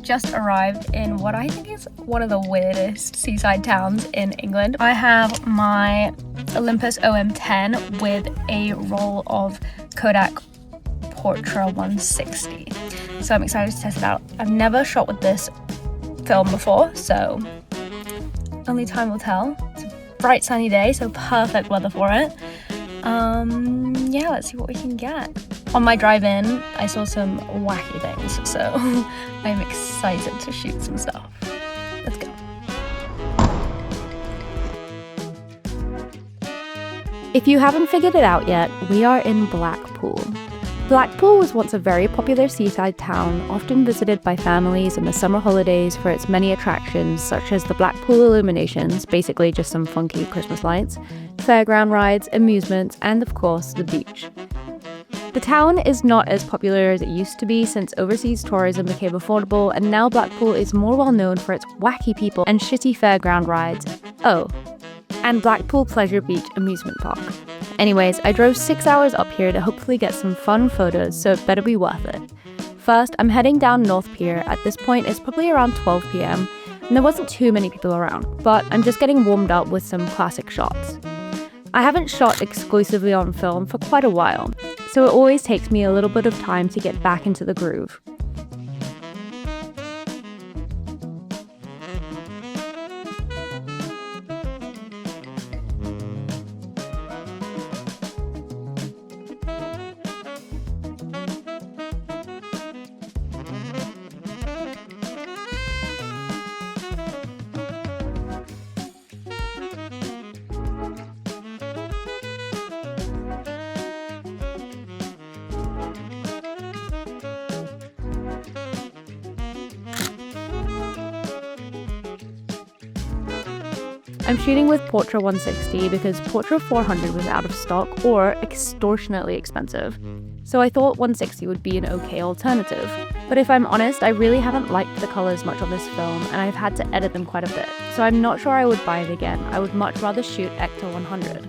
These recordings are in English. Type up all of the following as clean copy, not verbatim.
just arrived in what I think is one of the weirdest seaside towns in England. I have my Olympus Om10 with a roll of Kodak Portra 160. So I'm excited to test it out. I've never shot with this film before, so only time will tell. It's a bright sunny day, so perfect weather for it. Yeah, let's see what we can get. On my drive-in, I saw some wacky things, so I'm excited to shoot some stuff. Let's go. If you haven't figured it out yet, we are in Blackpool. Blackpool was once a very popular seaside town, often visited by families in the summer holidays for its many attractions such as the Blackpool illuminations, basically just some funky Christmas lights, fairground rides, amusements, and of course, the beach. The town is not as popular as it used to be since overseas tourism became affordable, and now Blackpool is more well known for its wacky people and shitty fairground rides. Oh, and Blackpool Pleasure Beach amusement park. Anyways, I drove 6 hours up here to hopefully get some fun photos, so it better be worth it. First, I'm heading down North Pier. At this point, it's probably around 12 PM, and there wasn't too many people around, but I'm just getting warmed up with some classic shots. I haven't shot exclusively on film for quite a while, so it always takes me a little bit of time to get back into the groove. I'm shooting with Portra 160 because Portra 400 was out of stock or extortionately expensive, so I thought 160 would be an okay alternative. But if I'm honest, I really haven't liked the colours much on this film, and I've had to edit them quite a bit, so I'm not sure I would buy it again. I would much rather shoot Ecto 100.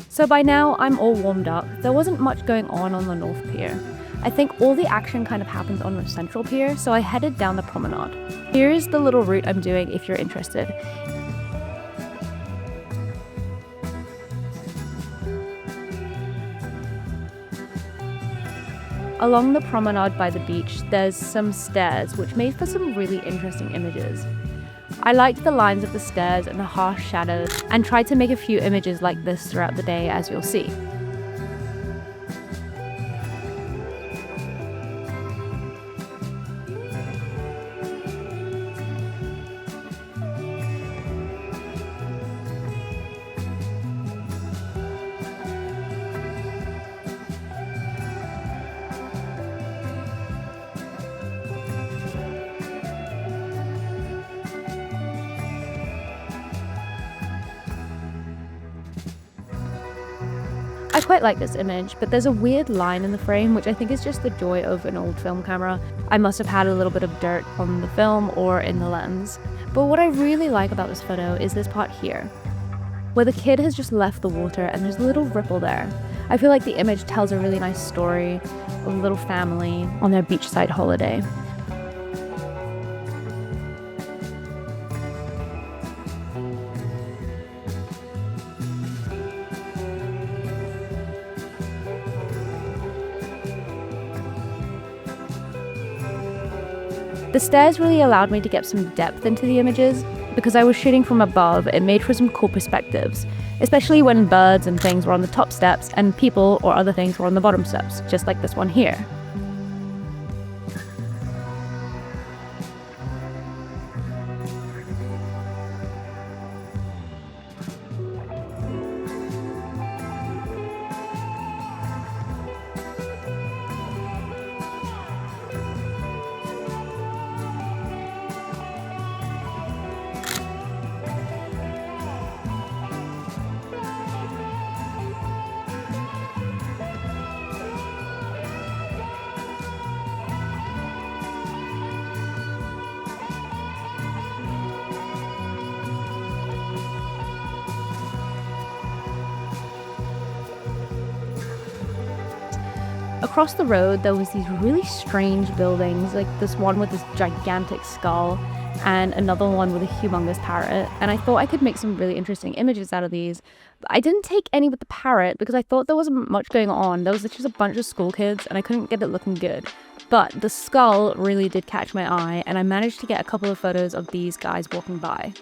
So by now, I'm all warmed up. There wasn't much going on the North Pier. I think all the action kind of happens on the Central Pier, so I headed down the Promenade. Here is the little route I'm doing if you're interested. Along the promenade by the beach, there's some stairs, which made for some really interesting images. I liked the lines of the stairs and the harsh shadows, and tried to make a few images like this throughout the day, as you'll see. I quite like this image, but there's a weird line in the frame, which I think is just the joy of an old film camera. I must have had a little bit of dirt on the film or in the lens. But what I really like about this photo is this part here, where the kid has just left the water and there's a little ripple there. I feel like the image tells a really nice story of a little family on their beachside holiday. The stairs really allowed me to get some depth into the images. Because I was shooting from above, it made for some cool perspectives, especially when birds and things were on the top steps and people or other things were on the bottom steps, just like this one here. Across the road, there was these really strange buildings, like this one with this gigantic skull and another one with a humongous parrot. And I thought I could make some really interesting images out of these. But I didn't take any with the parrot because I thought there wasn't much going on. There was just a bunch of school kids and I couldn't get it looking good. But the skull really did catch my eye, and I managed to get a couple of photos of these guys walking by.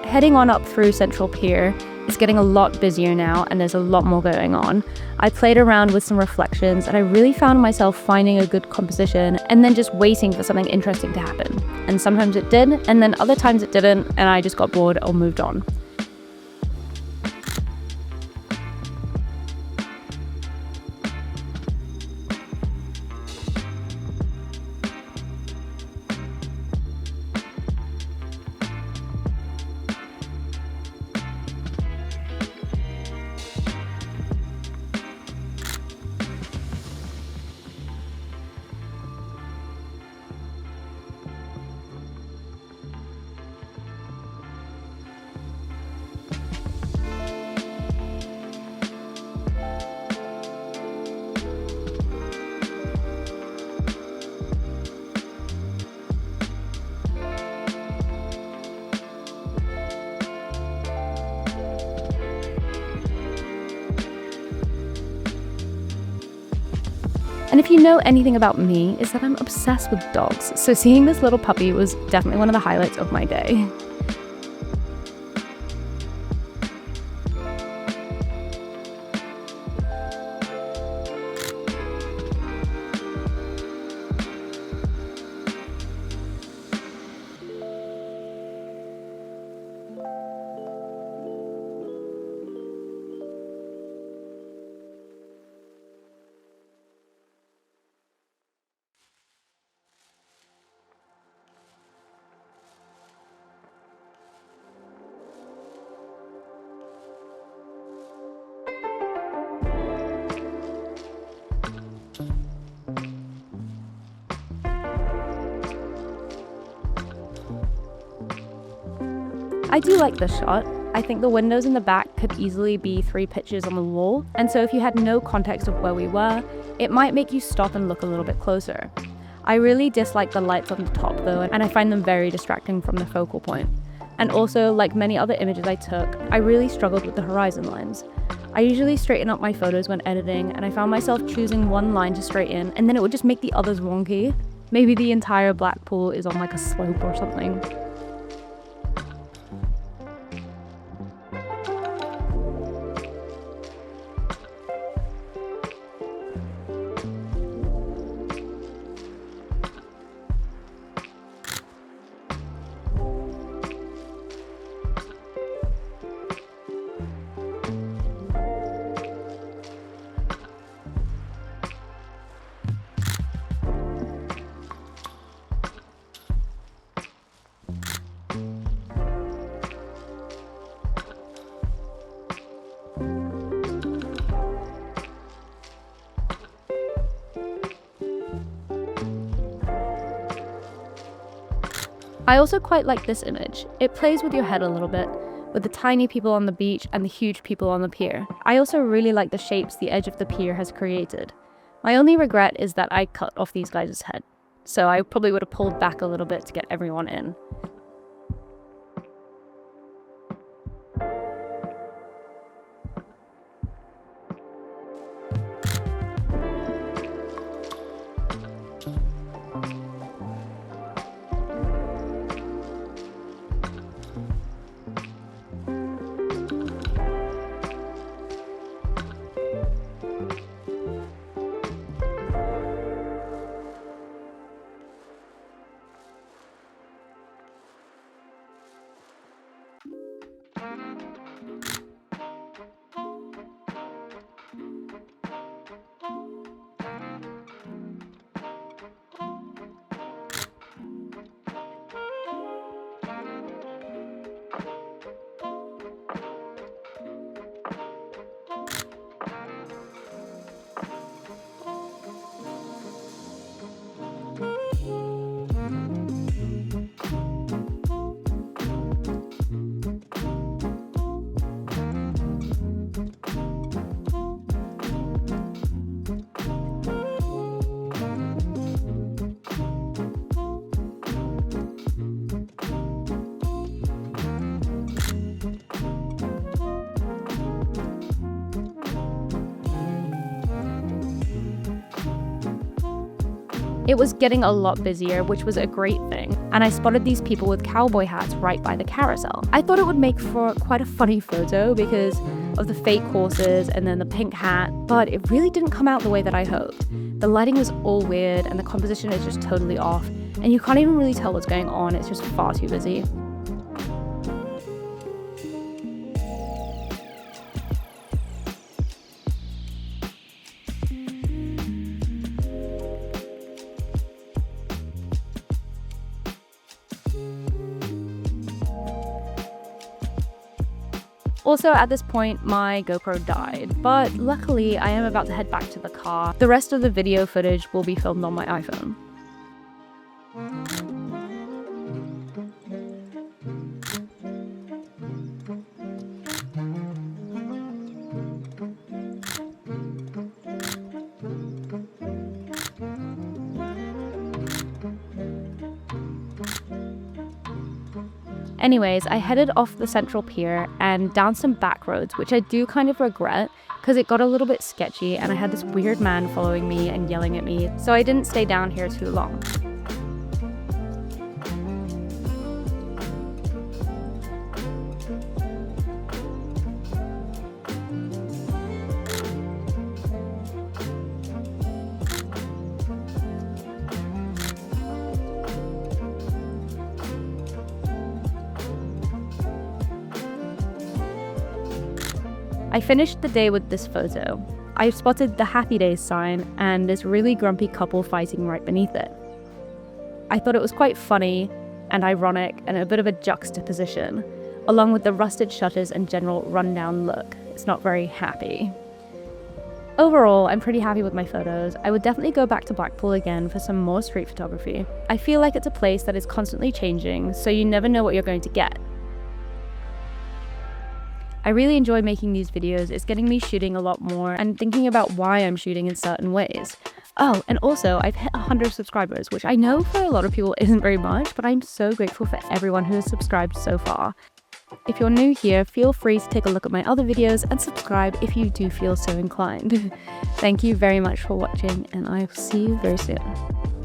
Heading on up through Central Pier is getting a lot busier now, and there's a lot more going on. I played around with some reflections and I really found myself finding a good composition and then just waiting for something interesting to happen. And sometimes it did, and then other times it didn't, and I just got bored or moved on. And if you know anything about me, is that I'm obsessed with dogs. So seeing this little puppy was definitely one of the highlights of my day. I do like this shot. I think the windows in the back could easily be 3 pictures on the wall, and so if you had no context of where we were, it might make you stop and look a little bit closer. I really dislike the lights on the top though, and I find them very distracting from the focal point. And also, like many other images I took, I really struggled with the horizon lines. I usually straighten up my photos when editing, and I found myself choosing one line to straighten, and then it would just make the others wonky. Maybe the entire Blackpool is on like a slope or something. I also quite like this image. It plays with your head a little bit, with the tiny people on the beach and the huge people on the pier. I also really like the shapes the edge of the pier has created. My only regret is that I cut off these guys' head, so I probably would have pulled back a little bit to get everyone in. It was getting a lot busier, which was a great thing, and I spotted these people with cowboy hats right by the carousel. I thought it would make for quite a funny photo because of the fake horses and then the pink hat, but it really didn't come out the way that I hoped. The lighting was all weird and the composition is just totally off, and you can't even really tell what's going on, it's just far too busy. Also, at this point, my GoPro died, but luckily I am about to head back to the car. The rest of the video footage will be filmed on my iPhone. Anyways, I headed off the central pier and down some back roads, which I do kind of regret because it got a little bit sketchy and I had this weird man following me and yelling at me, so I didn't stay down here too long. I finished the day with this photo. I spotted the Happy Days sign and this really grumpy couple fighting right beneath it. I thought it was quite funny and ironic and a bit of a juxtaposition, along with the rusted shutters and general rundown look. It's not very happy. Overall, I'm pretty happy with my photos. I would definitely go back to Blackpool again for some more street photography. I feel like it's a place that is constantly changing, so you never know what you're going to get. I really enjoy making these videos. It's getting me shooting a lot more and thinking about why I'm shooting in certain ways. Oh, and also I've hit 100 subscribers, which I know for a lot of people isn't very much, but I'm so grateful for everyone who has subscribed so far. If you're new here, feel free to take a look at my other videos and subscribe if you do feel so inclined. Thank you very much for watching, and I'll see you very soon.